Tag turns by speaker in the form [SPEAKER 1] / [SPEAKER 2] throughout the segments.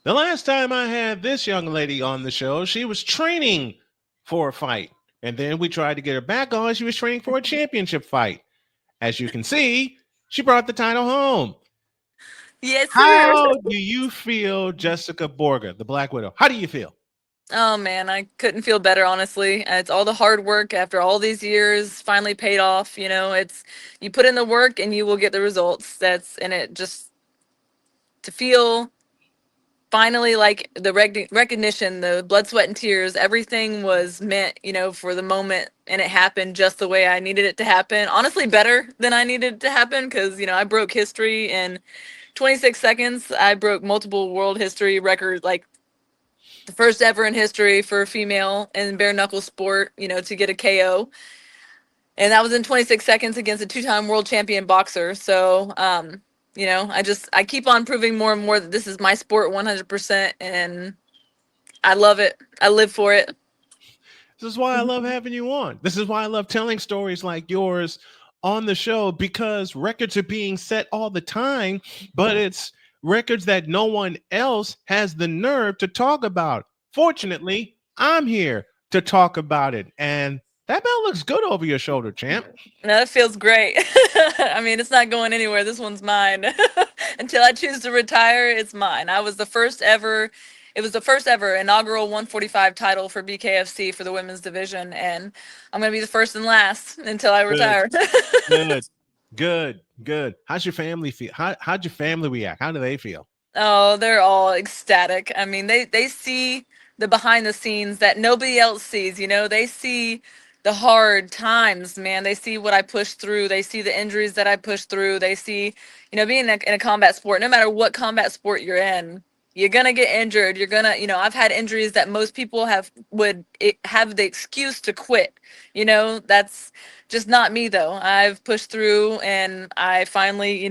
[SPEAKER 1] The last time I had this young lady on the show, she was training for a fight. And then we tried to get her back on. She was training for a championship fight. As you can see, she brought the title home.
[SPEAKER 2] Yes, sir.
[SPEAKER 1] How do you feel, Jessica Borga, the Black Widow? How do you feel?
[SPEAKER 2] Oh man, I couldn't feel better, honestly. It's all the hard work after all these years finally paid off. It's you put in the work and you will get the results. And it just to feel finally like the recognition, the blood, sweat, and tears, everything was meant, for the moment, and it happened just the way I needed it to happen. Honestly, better than I needed it to happen because, I broke history in 26 seconds. I broke multiple world history records, like the first ever in history for a female in bare knuckle sport, to get a KO. And that was in 26 seconds against a two-time world champion boxer. So, I keep on proving more and more that this is my sport 100%, and I love it. I live for it.
[SPEAKER 1] This is why I love having you on. This is why I love telling stories like yours on the show because records are being set all the time, but it's records that no one else has the nerve to talk about. Fortunately, I'm here to talk about it. And that belt looks good over your shoulder, champ.
[SPEAKER 2] No, that feels great. I mean, it's not going anywhere. This one's mine. Until I choose to retire, it's mine. I was the first ever. It was the first ever inaugural 145 title for BKFC for the women's division, and I'm gonna be the first and last until I
[SPEAKER 1] Good,
[SPEAKER 2] retire.
[SPEAKER 1] good, good. How's your family feel? How'd your family react? How do they feel?
[SPEAKER 2] Oh, they're all ecstatic. I mean, they see the behind the scenes that nobody else sees, They see the hard times, man. They see what I pushed through. They see the injuries that I pushed through. They see, being in a combat sport, no matter what combat sport you're in, you're gonna get injured. You're gonna, I've had injuries that most people have the excuse to quit. That's just not me though. I've pushed through and I finally,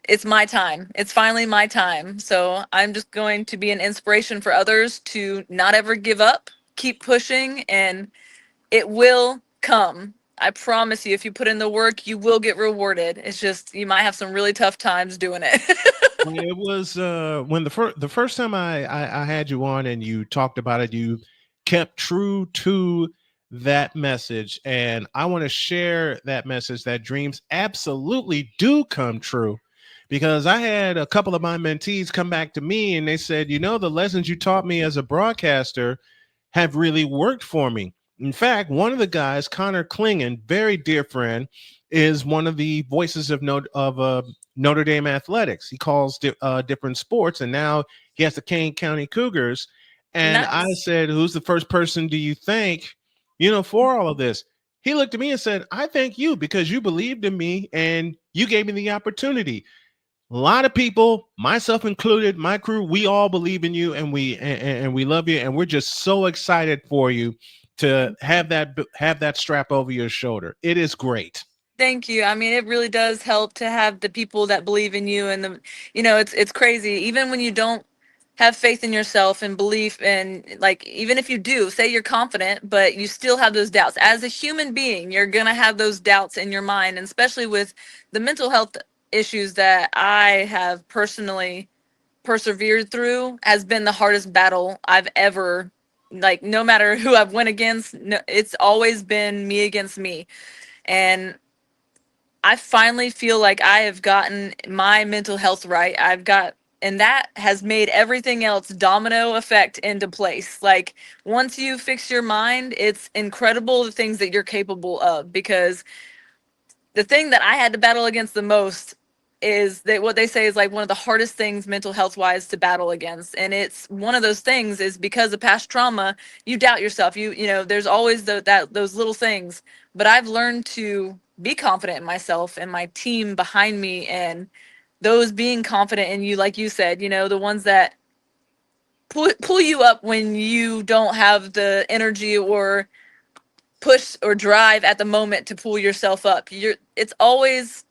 [SPEAKER 2] it's my time. It's finally my time. So I'm just going to be an inspiration for others to not ever give up, keep pushing, and it will come. I promise you, if you put in the work, you will get rewarded. It's just you might have some really tough times doing it.
[SPEAKER 1] When it was when the first time I had you on and you talked about it, you kept true to that message, and I want to share that message that dreams absolutely do come true. Because I had a couple of my mentees come back to me and they said, the lessons you taught me as a broadcaster have really worked for me. In fact, one of the guys, Connor Klingon, very dear friend, is one of the voices of Notre Dame athletics. He calls different sports, and now he has the Kane County Cougars. And I
[SPEAKER 2] Nice.
[SPEAKER 1] said, "Who's the first person do you thank, for all of this?" He looked at me and said, "I thank you because you believed in me and you gave me the opportunity." A lot of people, myself included, my crew, we all believe in you and we love you and we're just so excited for you to have that strap over your shoulder. It is great.
[SPEAKER 2] Thank you. I mean, it really does help to have the people that believe in you, and it's crazy. Even when you don't have faith in yourself and belief, and like even if you do, say you're confident, but you still have those doubts. As a human being, you're gonna have those doubts in your mind, and especially with the mental health issues that I have personally persevered through, has been the hardest battle I've ever, like, no matter who I've went against, no, it's always been me against me. And I finally feel like I have gotten my mental health right. And that has made everything else domino effect into place. Like, once you fix your mind, it's incredible the things that you're capable of. Because the thing that I had to battle against the most is that what they say is like one of the hardest things mental health wise to battle against, and it's one of those things is because of past trauma. You doubt yourself. There's always those little things, but I've learned to be confident in myself and my team behind me, and those being confident in you, like you said, the ones that pull you up when you don't have the energy or push or drive at the moment to pull yourself up. It's always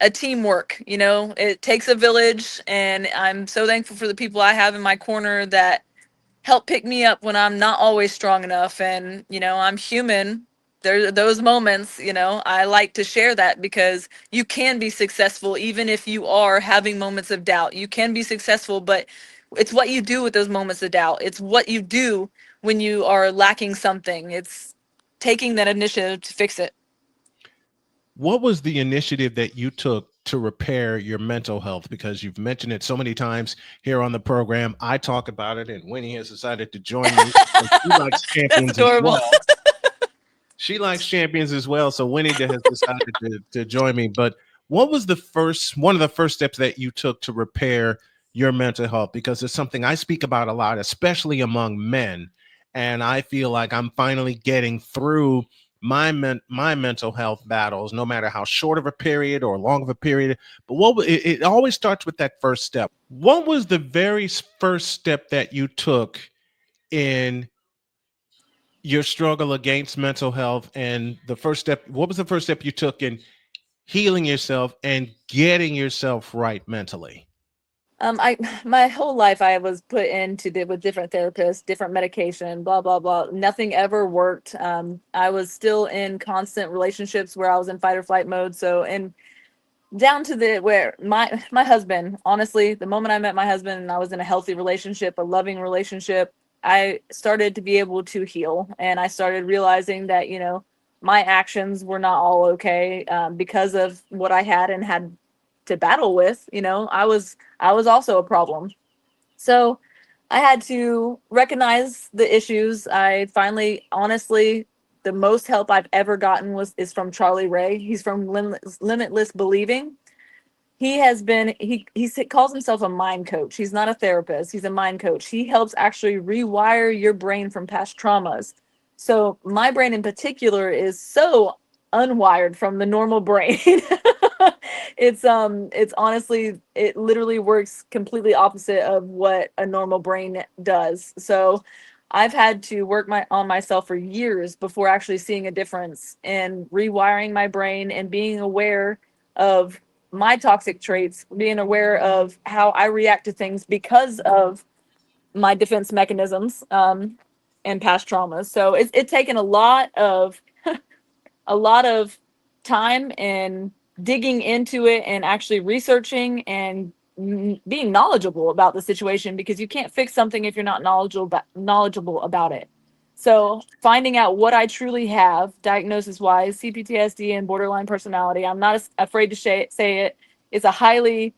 [SPEAKER 2] a teamwork. It takes a village, and I'm so thankful for the people I have in my corner that help pick me up when I'm not always strong enough. And I'm human. There are those moments. I like to share that because you can be successful even if you are having moments of doubt. You can be successful, but It's what you do with those moments of doubt. It's what you do when you are lacking something. It's taking that initiative to fix it.
[SPEAKER 1] What was the initiative that you took to repair your mental health? Because you've mentioned it so many times here on the program. I talk about it, and Winnie has decided to join me because she likes
[SPEAKER 2] That's
[SPEAKER 1] champions as
[SPEAKER 2] adorable.
[SPEAKER 1] well. She likes champions as well. So Winnie has decided to join me. But what was one of the first steps that you took to repair your mental health? Because it's something I speak about a lot, especially among men. And I feel like I'm finally getting through my mental health battles, no matter how short of a period or long of a period. But it always starts with that first step. What was the very first step that you took in your struggle against mental health, and the first step, what was the first step you took in healing yourself and getting yourself right mentally?
[SPEAKER 2] I my whole life I was put into with different therapists, different medication, blah blah blah. Nothing ever worked. I was still in constant relationships where I was in fight or flight mode. So, and down to the where my husband, honestly, the moment I met my husband and I was in a healthy relationship, a loving relationship, I started to be able to heal, and I started realizing that, my actions were not all okay, because of what I had and had to battle with. I was also a problem. So I had to recognize the issues. I finally, honestly, the most help I've ever gotten is from Charlie Ray. He's from Limitless Believing. He calls himself a mind coach. He's not a therapist. He's a mind coach. He helps actually rewire your brain from past traumas. So my brain in particular is so unwired from the normal brain. It's honestly, it literally works completely opposite of what a normal brain does. So I've had to work on myself for years before actually seeing a difference in rewiring my brain and being aware of my toxic traits, being aware of how I react to things because of my defense mechanisms, and past traumas. So it's taken a lot of time and digging into it and actually researching and being knowledgeable about the situation, because you can't fix something if you're not knowledgeable about it. So finding out what I truly have, diagnosis wise, CPTSD and borderline personality. I'm not afraid to say it. It's a highly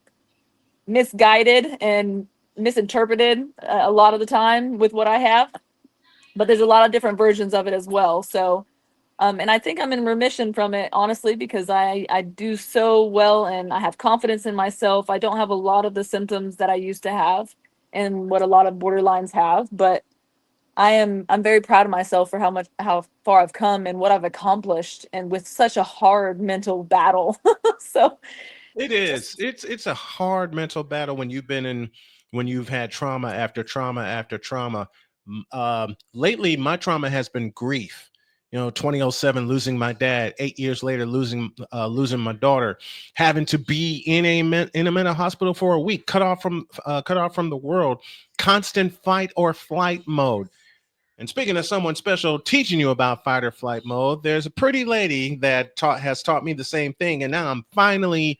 [SPEAKER 2] misguided and misinterpreted, a lot of the time with what I have, but there's a lot of different versions of it as well. So, and I think I'm in remission from it, honestly, because I do so well and I have confidence in myself. I don't have a lot of the symptoms that I used to have and what a lot of borderlines have, but I'm very proud of myself for how far I've come and what I've accomplished, and with such a hard mental battle. So
[SPEAKER 1] It is. It's a hard mental battle when you've had trauma after trauma after trauma. Lately, my trauma has been grief. 2007, losing my dad. 8 years later, losing my daughter, having to be in a mental hospital for a week, cut off from the world, constant fight or flight mode. And speaking of someone special teaching you about fight or flight mode, there's a pretty lady that has taught me the same thing, and now I'm finally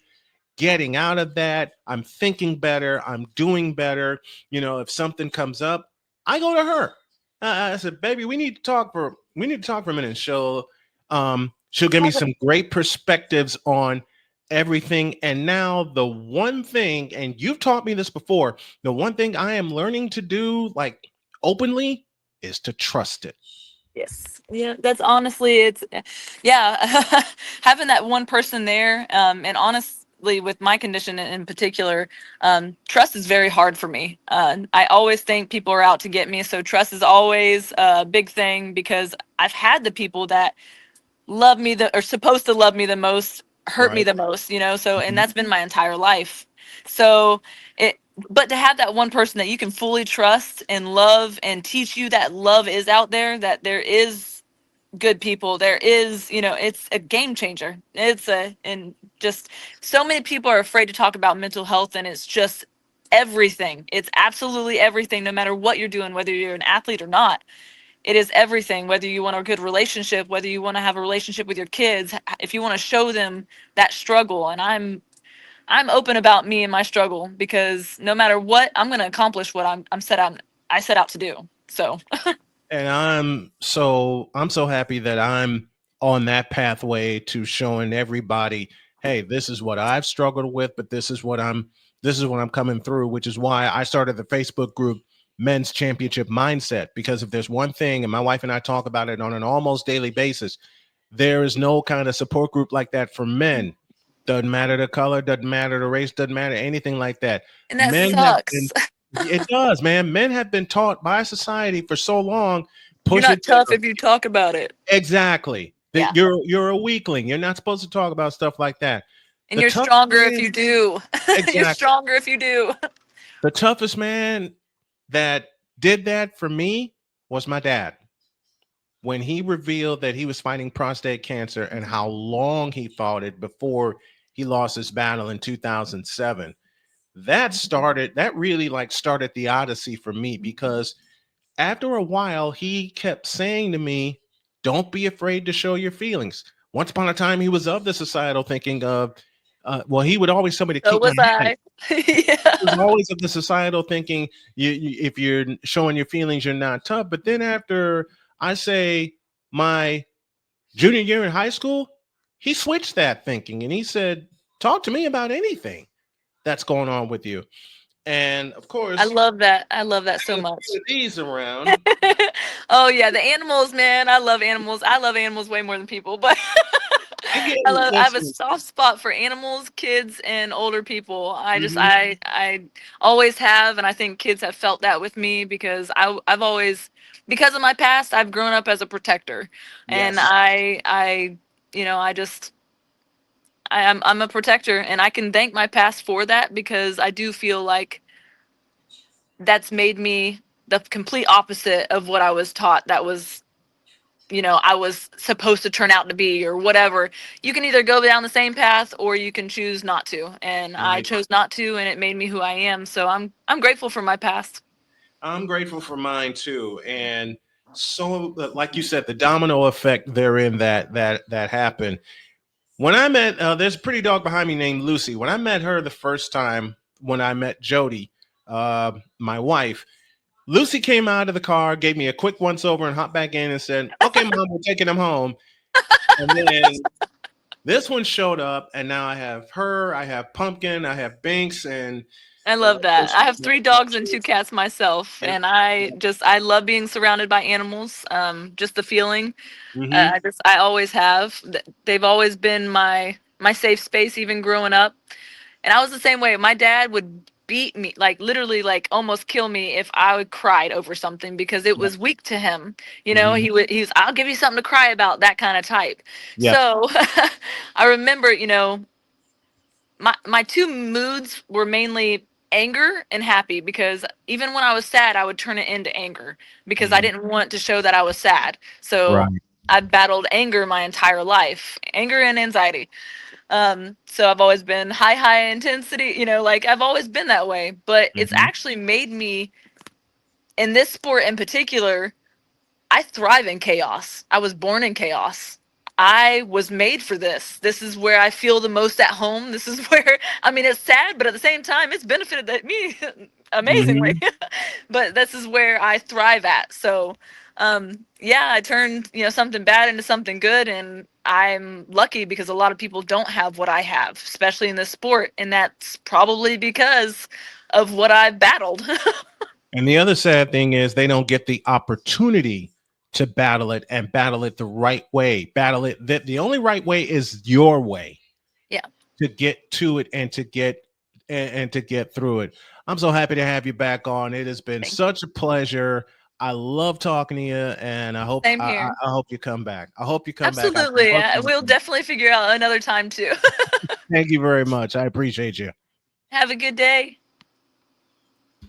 [SPEAKER 1] getting out of that. I'm thinking better. I'm doing better. If something comes up, I go to her. I said, "Baby, we need to talk for a minute." And she'll give me some great perspectives on everything. And now the one thing, and you've taught me this before, the one thing I am learning to do, like, openly, is to trust it.
[SPEAKER 2] yes. Yeah, that's honestly, yeah, having that one person there, and honestly, with my condition in particular, trust is very hard for me. I always think people are out to get me, so trust is always a big thing, because I've had the people that love me the or supposed to love me the most hurt me
[SPEAKER 1] Right.
[SPEAKER 2] the most, so, and
[SPEAKER 1] Mhm.
[SPEAKER 2] that's been my entire life. So it but to have that one person that you can fully trust and love and teach you that love is out there, that there is good people, there is, it's a game changer. And just so many people are afraid to talk about mental health, and it's just everything. It's absolutely everything, no matter what you're doing, whether you're an athlete or not. It is everything, whether you want a good relationship, whether you want to have a relationship with your kids, if you want to show them that struggle. And I'm open about me and my struggle because no matter what, I'm going to accomplish what I set out to do. So,
[SPEAKER 1] And I'm so happy that I'm on that pathway to showing everybody, hey, this is what I've struggled with, but this is what I'm coming through, which is why I started the Facebook group Men's Championship Mindset. Because if there's one thing, and my wife and I talk about it on an almost daily basis, there is no kind of support group like that for men. Doesn't matter the color, doesn't matter the race, doesn't matter anything like that.
[SPEAKER 2] and that
[SPEAKER 1] Men have been
[SPEAKER 2] sucks.
[SPEAKER 1] It does, man. Men have been taught by society for so long,
[SPEAKER 2] You're
[SPEAKER 1] push
[SPEAKER 2] not
[SPEAKER 1] it
[SPEAKER 2] tough
[SPEAKER 1] down.
[SPEAKER 2] if you talk about it.
[SPEAKER 1] Exactly. That
[SPEAKER 2] Yeah.
[SPEAKER 1] you're a weakling. You're not supposed to talk about stuff like that.
[SPEAKER 2] And
[SPEAKER 1] The
[SPEAKER 2] you're
[SPEAKER 1] toughest
[SPEAKER 2] stronger if
[SPEAKER 1] man,
[SPEAKER 2] you do. You're
[SPEAKER 1] exactly.
[SPEAKER 2] stronger if you do.
[SPEAKER 1] The toughest man that did that for me was my dad. When he revealed that he was fighting prostate cancer and how long he fought it before he lost his battle in 2007, that really like started the odyssey for me, because after a while, he kept saying to me, "Don't be afraid to show your feelings." Once upon a time, he was of the societal thinking of, well, he would always tell me to
[SPEAKER 2] So
[SPEAKER 1] keep my
[SPEAKER 2] was
[SPEAKER 1] head.
[SPEAKER 2] I. Yeah.
[SPEAKER 1] He was always of the societal thinking, if you're showing your feelings, you're not tough. But then after I say my junior year in high school, he switched that thinking and he said, "Talk to me about anything that's going on with you." And of
[SPEAKER 2] I
[SPEAKER 1] course,
[SPEAKER 2] love that. I love that so
[SPEAKER 1] having a few
[SPEAKER 2] much.
[SPEAKER 1] of these around,
[SPEAKER 2] Oh yeah, the animals, man. I love animals. I love animals way more than people, but
[SPEAKER 1] I get,
[SPEAKER 2] I have a
[SPEAKER 1] listen.
[SPEAKER 2] soft spot for animals, kids, and older people.
[SPEAKER 1] Mhm.
[SPEAKER 2] I always have, and I think kids have felt that with me because I've always, because of my past, I've grown up as a protector, and
[SPEAKER 1] Yes.
[SPEAKER 2] I just I'm a protector, and I can thank my past for that because I do feel like that's made me the complete opposite of what I was taught. That was, I was supposed to turn out to be or whatever. You can either go down the same path or you can choose not to. And I
[SPEAKER 1] Right.
[SPEAKER 2] chose not to, and it made me who I am. So I'm grateful for my past.
[SPEAKER 1] I'm grateful for mine too. And so, like you said, the domino effect therein that happened. When I met, there's a pretty dog behind me named Lucy. When I met her the first time, when I met Jody, my wife, Lucy came out of the car, gave me a quick once over, and hopped back in and said, "Okay, mom, we're taking him home." And then this one showed up, and now I have her, I have Pumpkin, I have Binks, and
[SPEAKER 2] I
[SPEAKER 1] of
[SPEAKER 2] love that.
[SPEAKER 1] course,
[SPEAKER 2] I have
[SPEAKER 1] my,
[SPEAKER 2] three
[SPEAKER 1] my
[SPEAKER 2] dogs and two
[SPEAKER 1] kids.
[SPEAKER 2] cats myself,
[SPEAKER 1] Yep.
[SPEAKER 2] and I love being surrounded by animals. Just the feeling.
[SPEAKER 1] Mm-hmm.
[SPEAKER 2] I always have. They've always been my safe space, even growing up. And I was the same way. My dad would beat me, like literally, like almost kill me if I would cried over something because it
[SPEAKER 1] Yep.
[SPEAKER 2] was weak to him.
[SPEAKER 1] Mm-hmm.
[SPEAKER 2] He's, I'll give you something to cry about, that kind of type.
[SPEAKER 1] Yep.
[SPEAKER 2] So I remember, my two moods were mainly anger and happy because even when I was sad, I would turn it into anger because I
[SPEAKER 1] Mhm.
[SPEAKER 2] didn't want to show that I was sad. So
[SPEAKER 1] Right.
[SPEAKER 2] I battled anger my entire life, anger and anxiety. So I've always been high intensity, like I've always been that way, but it's
[SPEAKER 1] Mhm.
[SPEAKER 2] actually made me, in this sport in particular, I thrive in chaos. I was born in chaos. I was made for this. This is where I feel the most at home. This is where, I mean, it's sad, but at the same time, it's benefited me amazingly.
[SPEAKER 1] Mhm.
[SPEAKER 2] But this is where I thrive at. So, yeah, I turned, something bad into something good. And I'm lucky because a lot of people don't have what I have, especially in this sport. And that's probably because of what I've battled.
[SPEAKER 1] And the other sad thing is they don't get the opportunity to battle it and battle it the right way. Battle it that the only right way is your way
[SPEAKER 2] Yeah.
[SPEAKER 1] to get to it and to get through it. I'm so happy to have you back on. It has been
[SPEAKER 2] Thank you.
[SPEAKER 1] such a pleasure. I love talking to you, and I hope
[SPEAKER 2] Same here.
[SPEAKER 1] I hope you come back. I hope you come back. I
[SPEAKER 2] Absolutely.
[SPEAKER 1] love talking
[SPEAKER 2] We'll
[SPEAKER 1] to you.
[SPEAKER 2] definitely figure out another time too.
[SPEAKER 1] Thank you very much. I appreciate you.
[SPEAKER 2] Have a good day.